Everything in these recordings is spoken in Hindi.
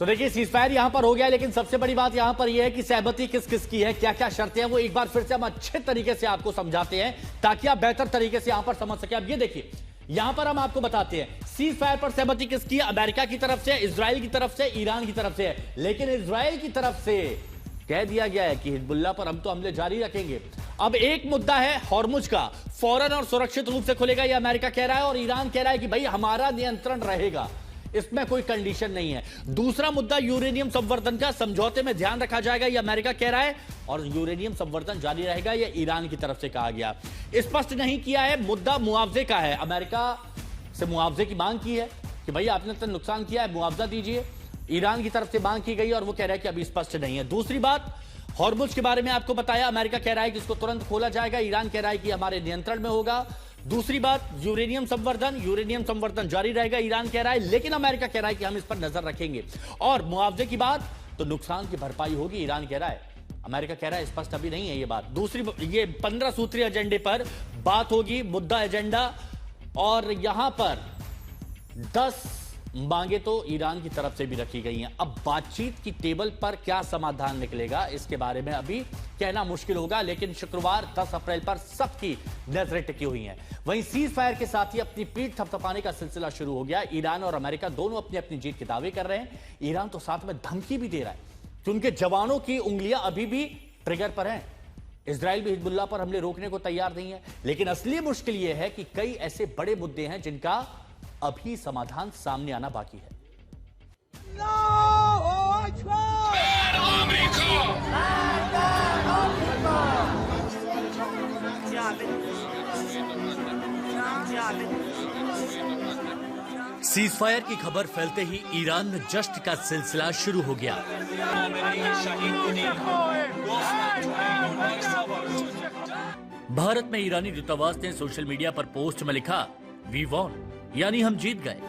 तो देखिए सीजफायर यहां पर हो गया, लेकिन सबसे बड़ी बात यहां पर यह है कि सहमति किस किस की है, क्या क्या शर्तें हैं, वो एक बार फिर से हम अच्छे तरीके से आपको समझाते हैं ताकि आप बेहतर तरीके से यहां पर समझ सके। अब ये देखिए, यहां पर हम आपको बताते हैं सीजफायर पर सहमति किसकी है, अमेरिका की तरफ से, इजराइल की तरफ से, ईरान की तरफ से है। लेकिन इजराइल की तरफ से कह दिया गया है कि हिजबुल्लाह पर हम तो हमले जारी रखेंगे। अब एक मुद्दा है हॉर्मुज का, फौरन और सुरक्षित रूप से खुलेगा, यह अमेरिका कह रहा है, और ईरान कह रहा है कि भाई हमारा नियंत्रण रहेगा, इसमें कोई कंडीशन नहीं है। दूसरा मुद्दा यूरेनियम संवर्धन का, समझौते में ध्यान रखा जाएगा, यह अमेरिका कह रहा है, और यूरेनियम संवर्धन जारी रहेगा, यह ईरान की तरफ से कहा गया। स्पष्ट नहीं किया है मुद्दा मुआवजे का है, अमेरिका से मुआवजे की मांग की है कि भाई आपने तो नुकसान किया है, मुआवजा दीजिए। ईरान की तरफ से मांग की गई और वो कह रहा है कि अभी स्पष्ट नहीं है। दूसरी बात, हॉर्मुज के बारे में आपको बताया, अमेरिका कह रहा है कि इसको तुरंत खोला जाएगा, ईरान कह रहा है कि हमारे नियंत्रण में होगा। दूसरी बात, यूरेनियम संवर्धन जारी रहेगा, ईरान कह रहा है, लेकिन अमेरिका कह रहा है कि हम इस पर नजर रखेंगे। और मुआवजे की बात, तो नुकसान की भरपाई होगी, ईरान कह रहा है, अमेरिका कह रहा है स्पष्ट अभी नहीं है ये बात। दूसरी, ये 15 सूत्रीय एजेंडे पर बात होगी, मुद्दा एजेंडा, और यहां पर 10 मांगे तो ईरान की तरफ से भी रखी गई हैं। अब बातचीत की टेबल पर क्या समाधान निकलेगा, इसके बारे में अभी कहना मुश्किल होगा, लेकिन शुक्रवार 10 अप्रैल पर सबकी नजरें टिकी हुई हैं। वहीं सीज फायर के साथ ही अपनी पीठ थपथपाने का सिलसिला शुरू हो गया। ईरान और अमेरिका दोनों अपनी अपनी जीत के दावे कर रहे हैं। ईरान तो साथ में धमकी भी दे रहा है कि उनके जवानों की उंगलियां अभी भी ट्रिगर पर हैं। इजराइल भी हिजबुल्लाह पर हमले रोकने को तैयार नहीं है। लेकिन असली मुश्किल यह है कि कई ऐसे बड़े मुद्दे हैं जिनका अभी समाधान सामने आना बाकी है। सीजफायर की खबर फैलते ही ईरान में जश्न का सिलसिला शुरू हो गया। भारत में ईरानी दूतावास ने सोशल मीडिया पर पोस्ट में लिखा, वी वॉन, यानी हम जीत गए।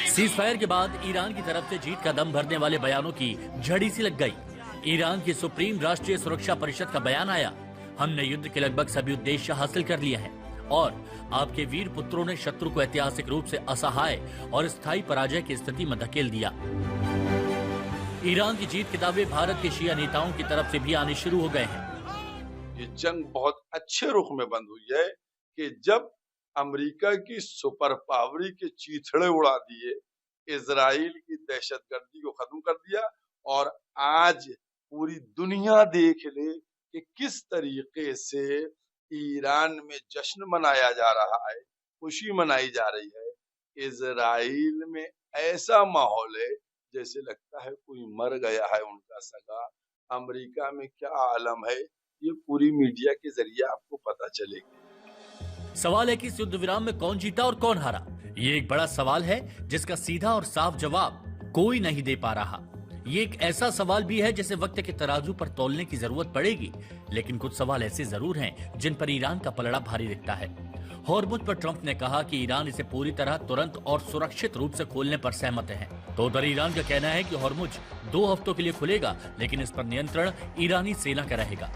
सीजफायर के बाद ईरान की तरफ से जीत का दम भरने वाले बयानों की झड़ी सी लग गई। ईरान की सुप्रीम राष्ट्रीय सुरक्षा परिषद का बयान आया, हमने युद्ध के लगभग सभी उद्देश्य हासिल कर लिए हैं और आपके वीर पुत्रों ने शत्रु को ऐतिहासिक रूप से असहाय और स्थायी पराजय की स्थिति में धकेल दिया। ईरान की जीत के दावे भारत के शिया नेताओं की तरफ से भी आने शुरू हो गए हैं। ये जंग बहुत अच्छे रुख में बंद हुई है कि जब अमेरिका की सुपर पावरी के चीथड़े उड़ा दिए, इजराइल की दहशतगर्दी को खत्म कर दिया, और आज पूरी दुनिया देख ले कि किस तरीके से ईरान में जश्न मनाया जा रहा है, खुशी मनाई जा रही है। इजराइल में ऐसा माहौल है जैसे लगता है कोई मर गया है उनका सगा। अमेरिका में क्या आलम है, ये पूरी मीडिया के जरिए आपको पता चलेगा। सवाल है कि इस युद्ध विराम में कौन जीता और कौन हारा। ये एक बड़ा सवाल है जिसका सीधा और साफ जवाब कोई नहीं दे पा रहा। ये एक ऐसा सवाल भी है जिसे वक्त के तराजू पर तौलने की जरूरत पड़ेगी, लेकिन कुछ सवाल ऐसे जरूर हैं जिन पर ईरान का पलड़ा भारी दिखता है। हॉर्मुज पर ट्रंप ने कहा कि ईरान इसे पूरी तरह तुरंत और सुरक्षित रूप से खोलने पर सहमत है। तो उधर ईरान का कहना है कि हॉर्मुज 2 हफ्तों के लिए खुलेगा, लेकिन इस पर नियंत्रण ईरानी सेना का रहेगा।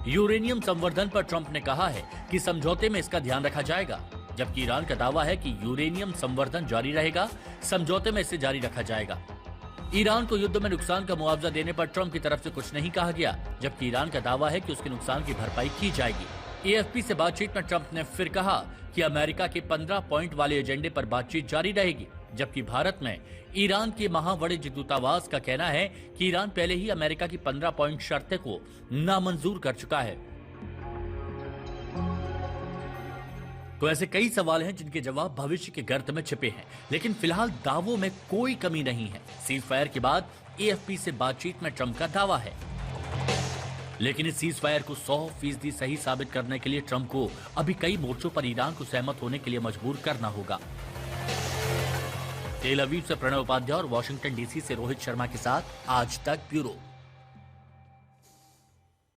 यूरेनियम संवर्धन पर ट्रंप ने कहा है कि समझौते में इसका ध्यान रखा जाएगा, जबकि ईरान का दावा है कि यूरेनियम संवर्धन जारी रहेगा, समझौते में इसे जारी रखा जाएगा। ईरान को युद्ध में नुकसान का मुआवजा देने पर ट्रंप की तरफ से कुछ नहीं कहा गया, जबकि ईरान का दावा है कि उसके नुकसान की भरपाई की जाएगी। एएफपी से बातचीत में ट्रंप ने फिर कहा कि अमेरिका के 15 पॉइंट वाले एजेंडे पर बातचीत जारी रहेगी, जबकि भारत में ईरान के महावाणिज्य दूतावास का कहना है कि ईरान पहले ही अमेरिका की 15 पॉइंट शर्तें को नामंजूर कर चुका है। तो ऐसे कई सवाल हैं जिनके जवाब भविष्य के गर्त में छिपे हैं, लेकिन फिलहाल दावों में कोई कमी नहीं है। सीज फायर के बाद एएफपी से बातचीत में ट्रंप का दावा है, लेकिन इस सीज फायर को 100% सही साबित करने के लिए ट्रंप को अभी कई मोर्चों पर ईरान को सहमत होने के लिए मजबूर करना होगा। तेल अवीव से प्रणव उपाध्याय और वॉशिंगटन डीसी से रोहित शर्मा के साथ आज तक ब्यूरो।